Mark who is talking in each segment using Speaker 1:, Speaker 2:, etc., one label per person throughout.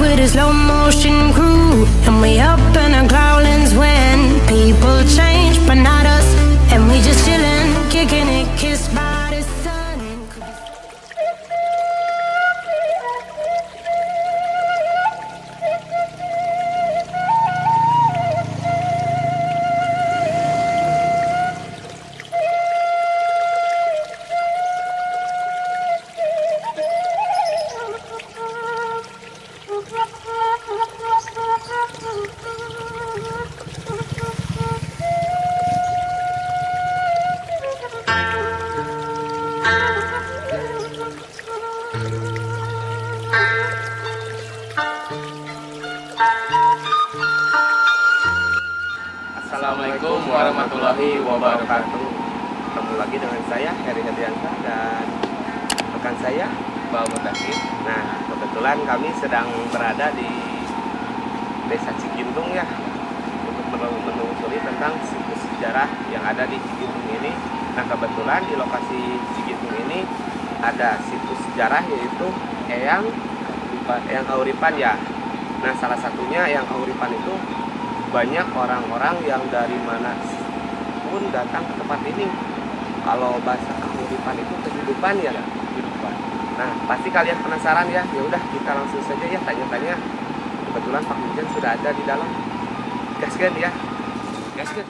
Speaker 1: with a slow motion crew, and we up in our growlings when people change, but not us. And we just chillin', kicking it, kissed by the sun.
Speaker 2: Assalamualaikum warahmatullahi wabarakatuh. Ketemu lagi dengan saya Heri Hadiansa dan rekan saya Mbak Mudakir. Nah, kebetulan kami sedang berada di Desa Cigintung ya, untuk menelusuri tentang situs sejarah yang ada di Cigintung ini. Nah, kebetulan di lokasi Cigintung ini ada situs sejarah yaitu Eyang Kahuripan ya. Nah, salah satunya Eyang Kahuripan itu banyak orang-orang yang dari mana pun datang ke tempat ini. Kalau bahasa Kahuripan itu kehidupan ya, kehidupan. Nah, pasti kalian penasaran ya. Ya udah, kita langsung saja ya tanya-tanya. Kebetulan Pak Hujan sudah ada di dalam. Gaskan ya. Gaskan.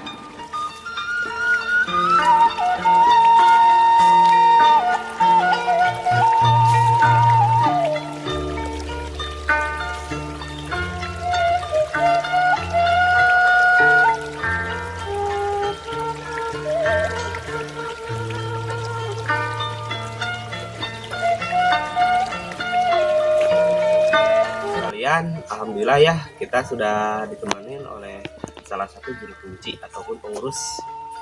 Speaker 2: Alhamdulillah ya, kita sudah ditemani oleh salah satu juru kunci ataupun pengurus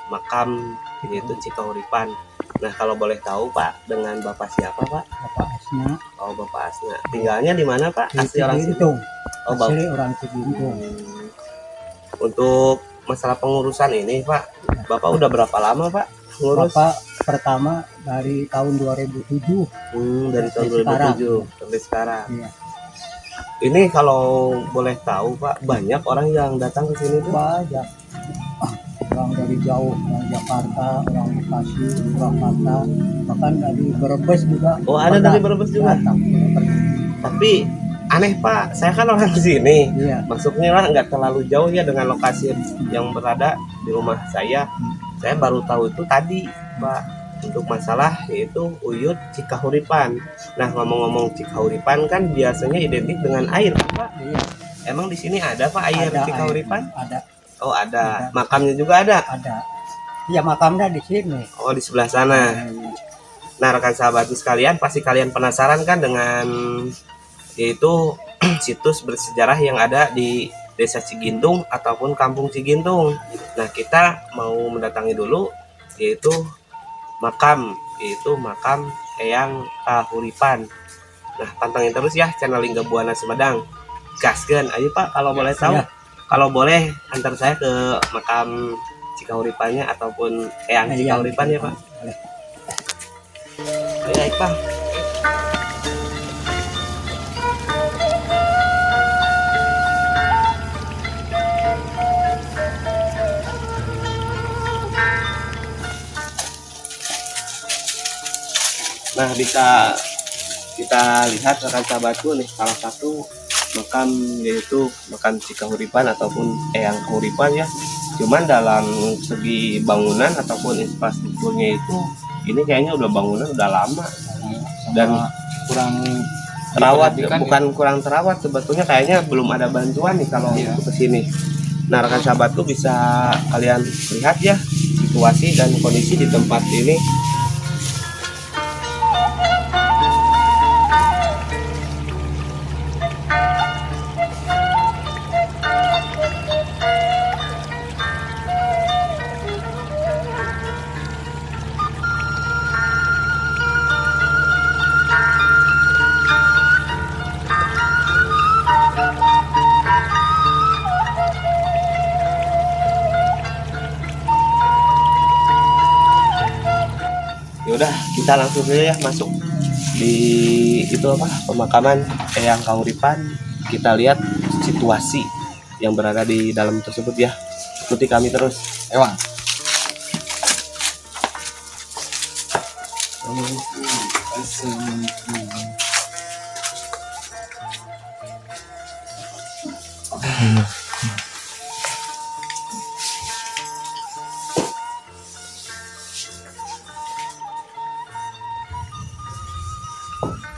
Speaker 2: makam yaitu Cikahuripan. Nah, kalau boleh tahu Pak, dengan Bapak siapa Pak?
Speaker 3: Bapak Asna.
Speaker 2: Oh, Bapak Asna. Tinggalnya di mana Pak?
Speaker 3: Asli orang Cigintung.
Speaker 2: Oh,
Speaker 3: Asli orang Cigintung.
Speaker 2: Untuk masalah pengurusan ini Pak, Bapak udah berapa lama Pak ngurus?
Speaker 3: Bapak pertama dari tahun 2007.
Speaker 2: Dari tahun 2007 sampai sekarang.
Speaker 3: Iya.
Speaker 2: Ini kalau boleh tahu Pak, banyak orang yang datang ke sini tuh?
Speaker 3: Banyak. Orang dari jauh, orang Jakarta, orang Bekasi, Purwakarta, bahkan dari Brebes juga.
Speaker 2: Oh, ada dari Brebes juga.
Speaker 3: Datang.
Speaker 2: Tapi aneh Pak, saya kan orang sini.
Speaker 3: Iya.
Speaker 2: Maksudnya lah nggak terlalu jauh ya dengan lokasi yang berada di rumah saya. Saya baru tahu itu tadi Pak, untuk masalah yaitu Uyut Cikahuripan. Nah, ngomong-ngomong Cikahuripan kan biasanya identik dengan air kan Pak?
Speaker 3: Iya.
Speaker 2: Emang di sini ada Pak air
Speaker 3: Ada
Speaker 2: Cikahuripan?
Speaker 3: Ada.
Speaker 2: Oh, ada.
Speaker 3: Ada.
Speaker 2: Makamnya juga ada?
Speaker 3: Ada. Ya, makamnya di sini.
Speaker 2: Oh, di sebelah sana. Nah, rekan sahabatku sekalian, pasti kalian penasaran kan dengan yaitu situs bersejarah yang ada di Desa Cigintung ataupun Kampung Cigintung. Nah, kita mau mendatangi dulu yaitu makam Eyang Kahuripan. Nah, pantengin terus ya channel Lingga Buana Sumedang. Gaskeun, ayo Pak, kalau boleh tahu, kalau boleh antar saya ke makam Cikahuripannya ataupun Eyang Cikahuripan ya Pak.
Speaker 3: Boleh.
Speaker 2: Ayo Pak. Nah, bisa kita lihat rekan sahabatku nih, salah satu makam yaitu makam Cikahuripan ataupun Eyang Kahuripan ya. Cuman dalam segi bangunan ataupun infrastrukturnya itu ini kayaknya udah bangunan udah lama dan kurang terawat, bukan kurang terawat, sebetulnya kayaknya belum ada bantuan nih kalau untuk kesini. Nah, rekan sahabatku bisa kalian lihat ya situasi dan kondisi di tempat ini. Yaudah, kita langsung aja ya masuk di itu apa, pemakaman Eyang Kahuripan kita lihat situasi yang berada di dalam tersebut ya. Ikuti kami terus.
Speaker 3: Ewang.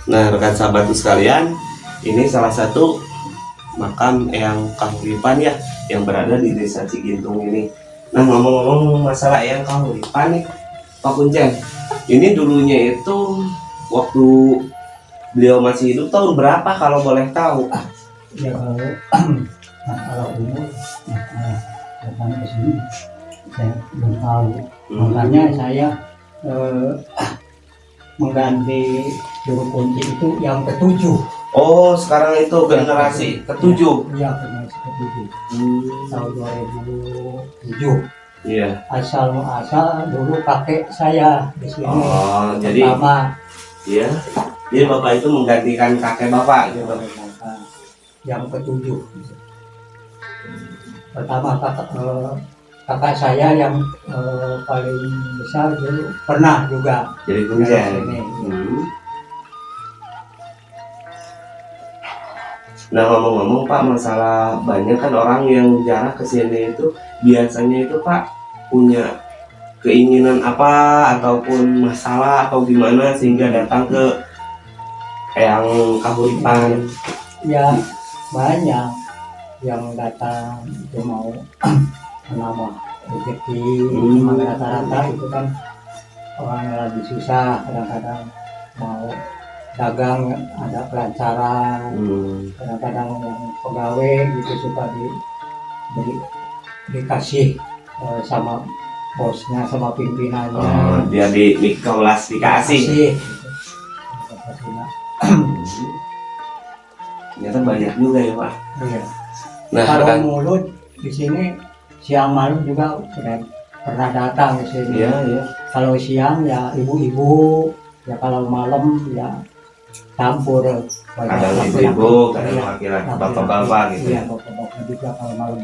Speaker 2: Nah, rekan sahabatku sekalian, ini salah satu makam Eyang Kahuripan ya, yang berada di Desa Cigintung ini. Nah, ngomong-ngomong masalah Eyang Kahuripan nih, Pak Kuncen, ini dulunya itu waktu beliau masih hidup tahun berapa kalau boleh tahu?
Speaker 3: Ya kalau umur datang ke sini saya belum tahu. Makanya saya mengganti juru kunci itu yang ketujuh.
Speaker 2: Oh, sekarang itu generasi ketujuh.
Speaker 3: Iya, generasi ketujuh. Tahun 2007.
Speaker 2: Iya.
Speaker 3: Asal muasal dulu kakek saya di sini.
Speaker 2: Oh, jadi
Speaker 3: pertama.
Speaker 2: iya. Jadi bapak itu menggantikan kakek bapak gitu.
Speaker 3: Yang ketujuh. Pertama kakak saya yang paling besar dulu pernah juga
Speaker 2: Jadi Kuncen. Nah, ngomong-ngomong Pak, masalah banyak kan orang yang jarah ke sini itu biasanya itu Pak punya keinginan apa ataupun masalah atau gimana sehingga datang ke Eyang Kahuripan.
Speaker 3: Ya banyak yang datang itu mau menambah rezeki. Rata-rata itu kan orang yang lagi susah, kadang-kadang mau dagang ada kelancaran, kadang-kadang yang pegawai gitu suka dikasih sama bosnya, sama pimpinannya.
Speaker 2: Oh, dia dikasih. Ternyata banyak juga ya Pak.
Speaker 3: Iya.
Speaker 2: Nah,
Speaker 3: kalau
Speaker 2: kan,
Speaker 3: mulut di sini siang malam juga sudah pernah datang ke sini.
Speaker 2: iya, iya.
Speaker 3: Kalau siang ya ibu-ibu, ya kalau malam ya campur.
Speaker 2: Kadang ibu-ibu, kadang laki-laki, bapak-bapak gitu.
Speaker 3: Iya, bapak-bapak juga kalau malam.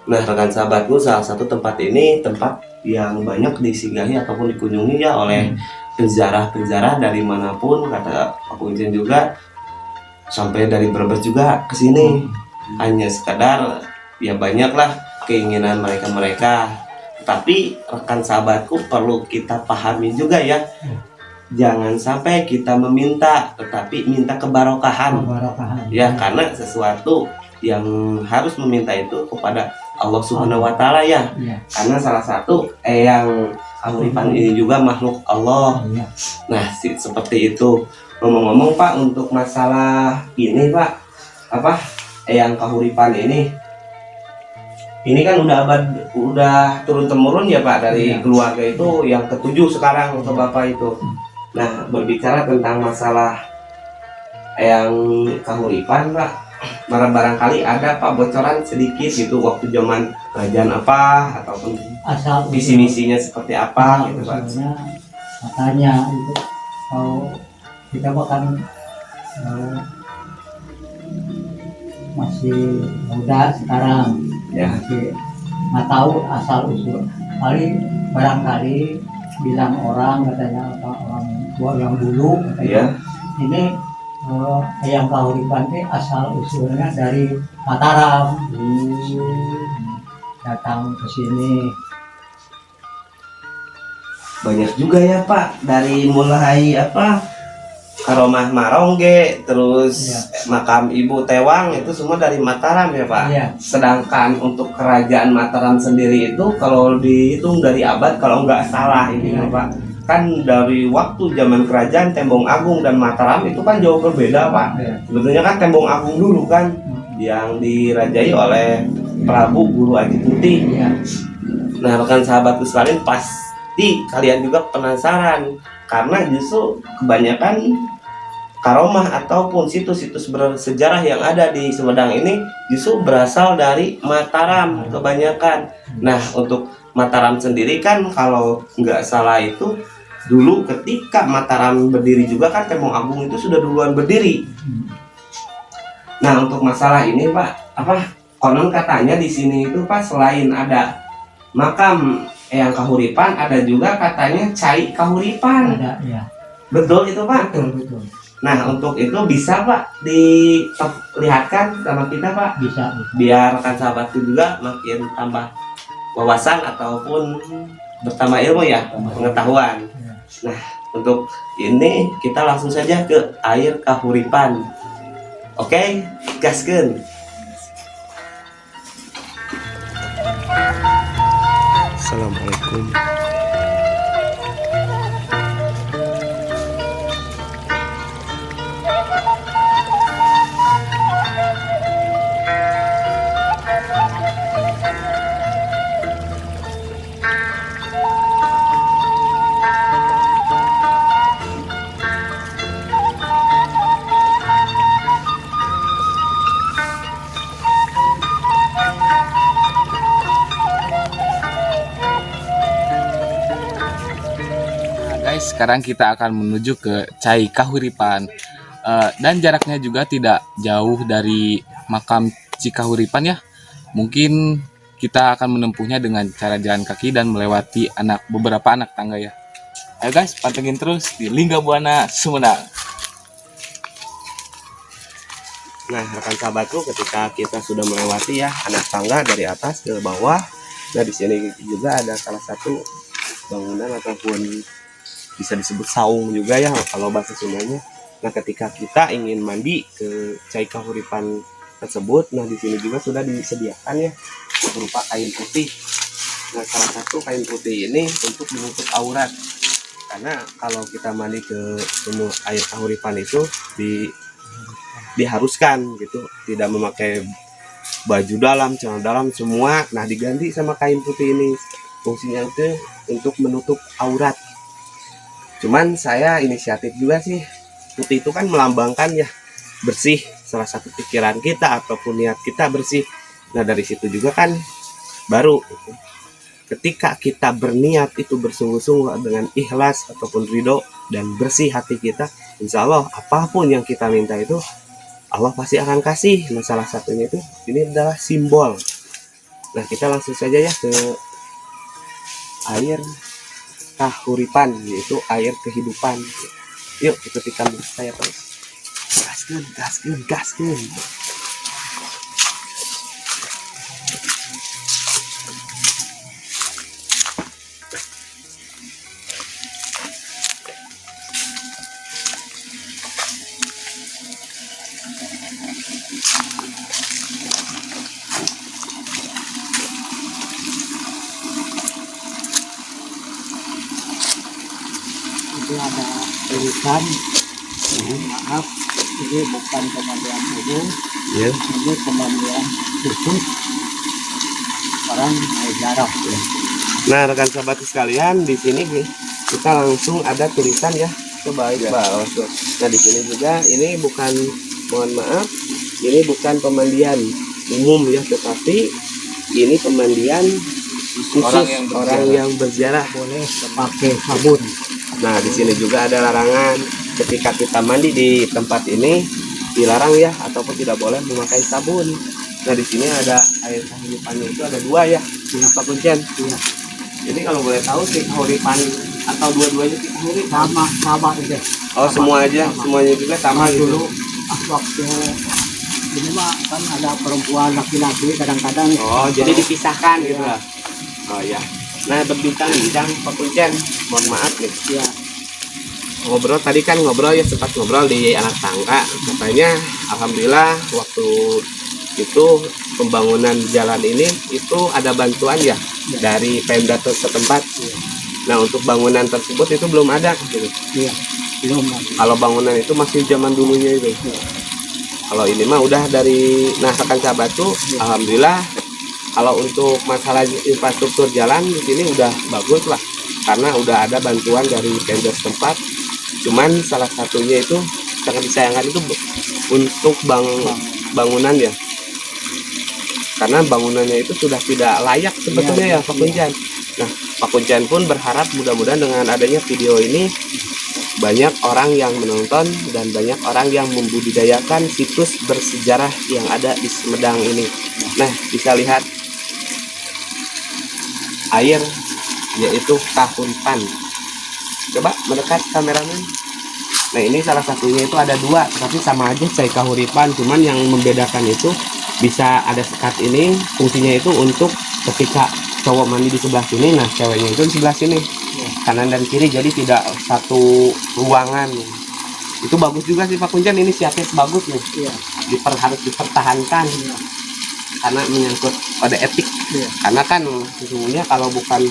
Speaker 2: Nah, rekan sahabatku, salah satu tempat ini tempat yang banyak disinggahi ataupun dikunjungi ya oleh penjara-penjara dari manapun, kata Pak Kuncen juga, sampai dari Brebes juga ke sini. Hanya sekadar ya banyaklah keinginan mereka. Tapi rekan sahabatku perlu kita pahami juga ya. Jangan sampai kita meminta, tetapi minta kebarokahan. Ya, karena sesuatu yang harus meminta itu kepada Allah Subhanahu wa Ta'ala ya. Karena salah satu Eyang Kahuripan ini juga makhluk Allah. Nah, seperti itu. Ngomong-ngomong Pak, untuk masalah ini Pak, Eyang Kahuripan ini kan udah turun temurun ya Pak dari keluarga itu yang ketujuh sekarang ke Bapak itu. Nah, berbicara tentang masalah Eyang Kahuripan Pak, barangkali ada Pak bocoran sedikit gitu waktu zaman kerajaan apa ataupun misi-misinya seperti apa gitu Pak.
Speaker 3: Makanya itu kalau kita bahkan masih muda sekarang
Speaker 2: ya,
Speaker 3: masih nggak tahu asal usul. Paling barangkali bilang orang katanya orang tua yang dulu katanya ini Eyang Kahuripan ini asal usulnya dari Mataram. Datang ke sini
Speaker 2: banyak juga ya Pak, dari mulai Karomah Marongge, terus makam Ibu Tewang itu semua dari Mataram ya Pak. Sedangkan untuk kerajaan Mataram sendiri itu kalau dihitung dari abad kalau nggak salah ini ya Pak, kan dari waktu zaman kerajaan Tembong Agung dan Mataram itu kan jauh berbeda Pak. Sebetulnya kan Tembong Agung dulu kan yang dirajai oleh Prabu Guru Aji Putih. Nah, rekan sahabatku sekalian, pasti kalian juga penasaran karena justru kebanyakan karomah ataupun situs-situs bersejarah yang ada di Sumedang ini justru berasal dari Mataram kebanyakan. Nah, untuk Mataram sendiri kan kalau nggak salah itu dulu ketika Mataram berdiri juga kan Tembong Agung itu sudah duluan berdiri. Nah untuk masalah ini Pak, konon katanya di sini itu Pak selain ada makam Eyang Kahuripan, ada juga katanya Cai Kahuripan.
Speaker 3: Ada ya.
Speaker 2: Betul itu Pak?
Speaker 3: Betul.
Speaker 2: Nah untuk itu bisa Pak dilihatkan sama kita Pak?
Speaker 3: Bisa.
Speaker 2: Biar rekan sahabatku juga makin tambah wawasan ataupun bertambah ilmu ya, pengetahuan.
Speaker 3: Ya.
Speaker 2: Nah untuk ini kita langsung saja ke air Kahuripan. Oke, gaskeun. Assalamualaikum. Guys, sekarang kita akan menuju ke Cai Kahuripan. Dan jaraknya juga tidak jauh dari makam Cikahuripan ya. Mungkin kita akan menempuhnya dengan cara jalan kaki dan melewati beberapa anak tangga ya. Ayo guys, pantengin terus di Lingga Buana Sumedang. Nah, rekan sahabatku, ketika kita sudah melewati ya anak tangga dari atas ke bawah, nah di sini juga ada salah satu bangunan ataupun bisa disebut saung juga ya kalau bahasa Sundanya. Nah ketika kita ingin mandi ke Cai Kahuripan tersebut, nah di sini juga sudah disediakan ya berupa kain putih. Nah salah satu kain putih ini untuk menutup aurat, karena kalau kita mandi ke sumur air Kahuripan itu diharuskan gitu tidak memakai baju dalam, celana dalam semua. Nah diganti sama kain putih ini, fungsinya itu untuk menutup aurat. Cuman saya inisiatif juga sih, putih itu kan melambangkan ya bersih, salah satu pikiran kita ataupun niat kita bersih. Nah dari situ juga kan baru ketika kita berniat itu bersungguh-sungguh dengan ikhlas ataupun ridho dan bersih hati kita, insya Allah apapun yang kita minta itu Allah pasti akan kasih. Nah salah satunya itu ini adalah simbol. Nah kita langsung saja ya ke air Kahuripan, yaitu air kehidupan. Yuk ikuti kami saya terus. Gaskeun.
Speaker 3: Itu ada tulisan, maaf, ini bukan pemandian umum,
Speaker 2: Ya.
Speaker 3: ini pemandian khusus orang jarah. Ya.
Speaker 2: Nah rekan sahabat sekalian, di sini kita langsung ada tulisan ya. Coba ya. Nah di sini juga ini bukan, mohon maaf, ini bukan pemandian umum ya, tetapi ini pemandian khusus orang yang berziarah.
Speaker 3: Boleh pakai sabun.
Speaker 2: Nah di sini juga ada larangan ketika kita mandi di tempat ini, dilarang ya ataupun tidak boleh memakai sabun. Nah di sini ada air Kahuripannya itu ada dua ya, Pak Kuncen.
Speaker 3: Ya.
Speaker 2: Jadi kalau boleh tahu sih Kahuripan atau dua-duanya sih Kahuripan?
Speaker 3: Sama aja.
Speaker 2: Oh semua aja, semuanya juga sama gitu.
Speaker 3: Dulu waktu ini mah kan ada perempuan laki-laki kadang-kadang.
Speaker 2: Oh jadi dipisahkan gitu lah. Oh ya. Nah berbincang-bincang Pak Kuncen, mohon maaf nih.
Speaker 3: Ya.
Speaker 2: Ngobrol tadi kan ya sempat ngobrol di anak tangga, katanya alhamdulillah waktu itu pembangunan jalan ini itu ada bantuan ya dari Pemda setempat. Nah untuk bangunan tersebut itu belum ada gitu.
Speaker 3: Iya, belum ada.
Speaker 2: Kalau bangunan itu masih zaman dulunya itu. Kalau ini mah udah dari rekan sahabat tuh alhamdulillah. Kalau untuk masalah infrastruktur jalan di sini udah bagus lah, karena udah ada bantuan dari Pemda setempat. Cuman salah satunya itu sangat disayangkan itu untuk bangunan ya, karena bangunannya itu sudah tidak layak sebetulnya ya Pak Kuncen. Nah Pak Kuncen pun berharap mudah-mudahan dengan adanya video ini banyak orang yang menonton dan banyak orang yang membudidayakan situs bersejarah yang ada di Sumedang ini. Nah, bisa lihat air yaitu kahuripan. Coba mendekat kameramen. Nah, ini salah satunya itu ada dua, tapi sama aja cai kahuripan, cuman yang membedakan itu bisa ada sekat ini, fungsinya itu untuk ketika cowok mandi di sebelah sini, nah ceweknya itu di sebelah sini, kanan dan kiri, jadi tidak satu ruangan. Itu bagus juga sih Pak Kunjan, inisiatif bagus nih. Harus dipertahankan karena menyangkut pada etik. Karena kan sesungguhnya kalau bukan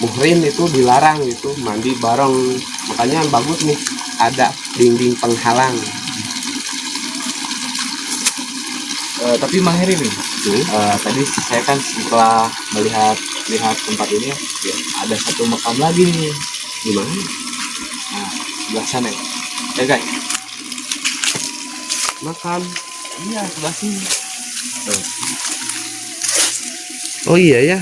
Speaker 2: muhrim itu dilarang gitu mandi bareng, makanya bagus nih ada dinding penghalang.
Speaker 4: Tapi Mang Heri nih, tadi saya kan setelah melihat tempat ini ya, ada satu makam lagi nih.
Speaker 2: Gimana?
Speaker 4: Nah, sebelah sana ya guys.
Speaker 2: Makam.
Speaker 4: Iya, sebelah sini. Tuh.
Speaker 2: Oh iya ya.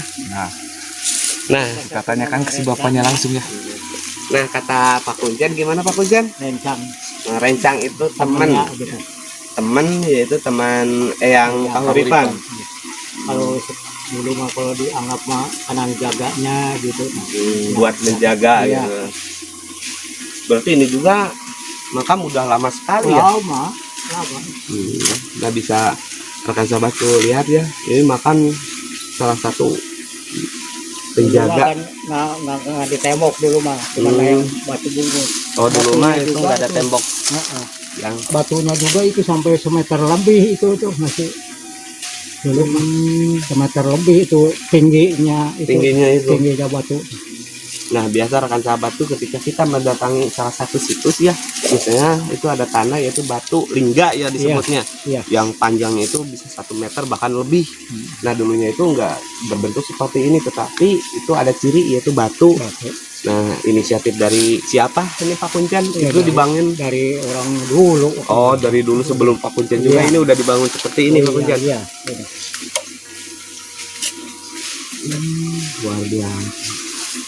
Speaker 4: Nah, katanya kan ke si bapaknya langsung ya.
Speaker 2: Nah, kata Pak Kunjan gimana Pak Kunjan?
Speaker 3: rencang
Speaker 2: Nah, rencang itu teman,
Speaker 3: temennya gitu.
Speaker 2: yaitu teman Eyang Kahuripan.
Speaker 3: Kalau dulu mah kalau dianggap mah kanang jaganya gitu.
Speaker 2: Buat menjaga
Speaker 3: Iya.
Speaker 2: gitu. Berarti ini juga makam udah lama sekali ya.
Speaker 3: Lama.
Speaker 2: Nggak bisa rekan sahabat tuh lihat ya. Ini makam salah satu penjaga.
Speaker 3: Kan nggak di tembok dulu mah, cuma yang batu bungkus.
Speaker 2: Oh, dulu mah itu
Speaker 3: Batunya
Speaker 2: nggak ada
Speaker 3: juga
Speaker 2: tembok.
Speaker 3: Yang batunya juga itu sampai semeter lebih itu masih dulu mah semeter lebih itu tingginya
Speaker 2: itu.
Speaker 3: tingginya batu.
Speaker 2: Nah, biasa rekan sahabat tuh ketika kita mendatangi salah satu situs ya, biasanya itu ada tanah yaitu batu lingga ya disebutnya.
Speaker 3: Iya.
Speaker 2: Yang panjangnya itu bisa 1 meter bahkan lebih. Nah, dulunya itu enggak berbentuk seperti ini, tetapi itu ada ciri yaitu batu. Nah, inisiatif dari siapa ini Pak Kuncan?
Speaker 3: Ya,
Speaker 2: Itu dibangun
Speaker 3: dari orang dulu.
Speaker 2: Oh, dari dulu sebelum Pak Kuncan juga
Speaker 3: Iya.
Speaker 2: ini udah dibangun seperti ini Pak Kuncan.
Speaker 3: Iya.
Speaker 2: Luar biasa.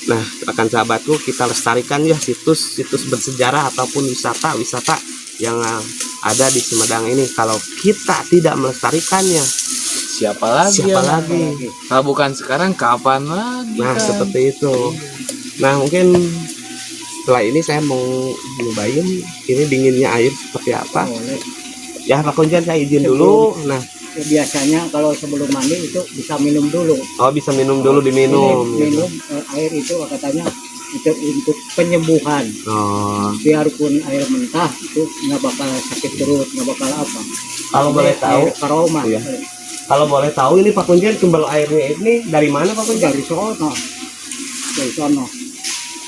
Speaker 2: Nah, rekan sahabatku, kita lestarikan ya situs bersejarah ataupun wisata yang ada di Sumedang ini. Kalau kita tidak melestarikannya,
Speaker 4: Siapa lagi? Kalau bukan sekarang kapan lagi?
Speaker 2: nah
Speaker 4: kan?
Speaker 2: seperti itu. Nah, mungkin setelah ini saya mau nyobain ini dinginnya air seperti apa.
Speaker 3: Boleh.
Speaker 2: Ya Pak Kunjan, saya izin dulu. Nah,
Speaker 3: Ya, biasanya kalau sebelum mandi itu bisa minum dulu.
Speaker 2: oh bisa minum dulu, diminum.
Speaker 3: Minum air itu katanya itu untuk penyembuhan.
Speaker 2: Oh,
Speaker 3: Biarpun air mentah itu nggak bakal sakit perut, nggak bakal apa.
Speaker 2: kalau boleh tahu,
Speaker 3: Air karoma.
Speaker 2: Iya. Kalau boleh tahu ini Pak Kunjan sumber airnya ini dari mana Pak Kunjan?
Speaker 3: Dari sono. Dari sono.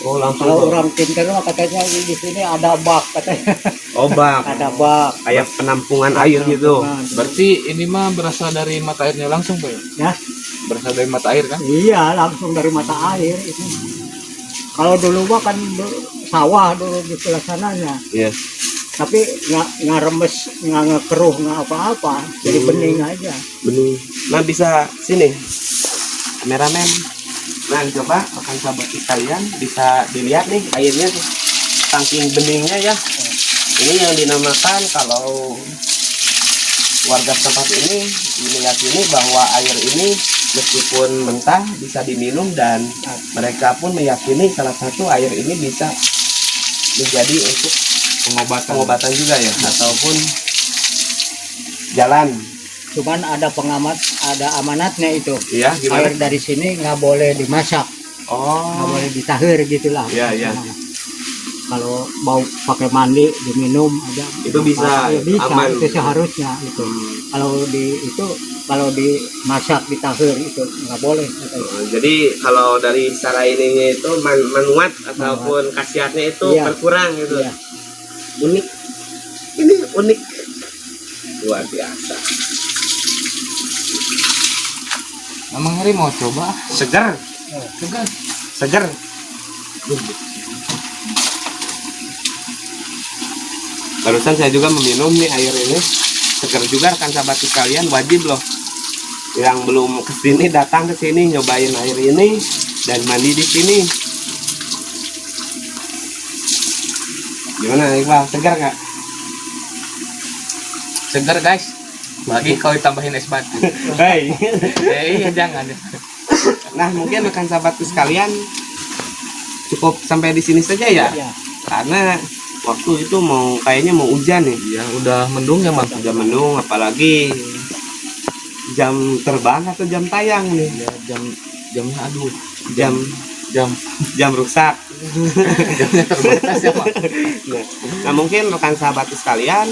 Speaker 2: Oh, langsung.
Speaker 3: Kalau orang pintar mah katanya di sini ada bak katanya.
Speaker 2: Oh, bak.
Speaker 3: Ada bak.
Speaker 2: Kayak penampungan air gitu.
Speaker 3: Nah,
Speaker 4: Berarti ini mah berasal dari mata airnya langsung, Pak?
Speaker 3: ya.
Speaker 4: Berasal dari mata air kan?
Speaker 3: Iya, langsung dari mata air itu. Kalau dulu mah kan sawah dulu di sebelah sananya.
Speaker 2: Iya.
Speaker 3: Tapi nggak remes, nggak keruh, nggak apa-apa. Jadi bening aja.
Speaker 2: Bening. Nah, bisa sini. Kameramen. Nah, coba rekan sahabat sekalian bisa dilihat nih airnya tuh. Saking beningnya ya. Ini yang dinamakan kalau warga tempat ini meyakini bahwa air ini meskipun mentah bisa diminum, dan mereka pun meyakini salah satu air ini bisa menjadi untuk pengobatan juga ya, ataupun jalan.
Speaker 3: Cuman ada pengamat, ada amanatnya itu.
Speaker 2: Iya, gimana?
Speaker 3: Air dari sini nggak boleh dimasak, nggak
Speaker 2: Oh,
Speaker 3: boleh ditahir gitulah.
Speaker 2: Iya, iya.
Speaker 3: Kalau mau pakai mandi diminum aja.
Speaker 2: Itu bisa,
Speaker 3: Ya, bisa
Speaker 2: aman.
Speaker 3: itu seharusnya itu. Kalau dimasak ditahir itu nggak boleh.
Speaker 2: Jadi kalau dari secara ininya itu menuat ataupun khasiatnya itu
Speaker 3: Iya.
Speaker 2: berkurang gitu.
Speaker 3: Iya.
Speaker 2: Unik. Ini unik. Luar biasa.
Speaker 4: Emang Heri mau coba?
Speaker 2: Segar,
Speaker 4: Segar.
Speaker 2: segar. Barusan saya juga meminum nih air ini. Segar juga rekan sahabat sekalian, wajib loh. Yang belum kesini datang ke sini nyobain air ini dan mandi di sini. Gimana Iqbal, segar nggak?
Speaker 4: Segar guys. Lagi kalau ditambahin es batu.
Speaker 2: Hei.
Speaker 4: Iya jangan.
Speaker 2: Nah mungkin rekan sahabatku sekalian cukup sampai di sini saja ya.
Speaker 3: Ya.
Speaker 2: Karena waktu itu kayaknya mau hujan nih.
Speaker 4: Iya udah mendung ya mas.
Speaker 2: Jam mendung, apalagi jam terbang atau jam tayang nih.
Speaker 4: Ya, jamnya aduh.
Speaker 2: Jam
Speaker 4: Jam
Speaker 2: rusak.
Speaker 4: jamnya terbatas ya mas.
Speaker 2: Nah mungkin rekan sahabatku sekalian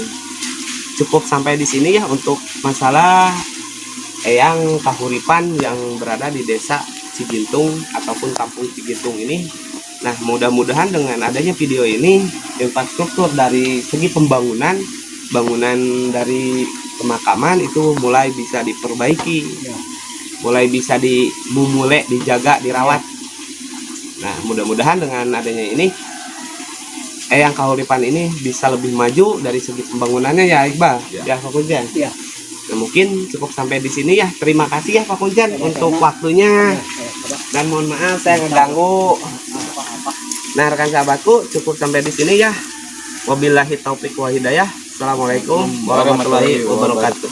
Speaker 2: cukup sampai di sini ya untuk masalah Eyang Kahuripan yang berada di desa Cigintung ataupun kampung Cigintung ini. Nah mudah-mudahan dengan adanya video ini infrastruktur dari segi bangunan dari pemakaman itu mulai bisa diperbaiki, mulai bisa dimulai dijaga, dirawat. Nah mudah-mudahan dengan adanya ini Eyang Kahuripan ini bisa lebih maju dari segi pembangunannya ya Iqbal, ya Pak Kunjan.
Speaker 3: Ya.
Speaker 2: Nah, mungkin cukup sampai di sini ya. Terima kasih ya Pak Kunjan untuk waktunya. Dan mohon maaf saya ngeganggu. Nah rekan sahabatku cukup sampai di sini ya. Wabillahi taufik wa hidayah. Assalamualaikum warahmatullahi wabarakatuh.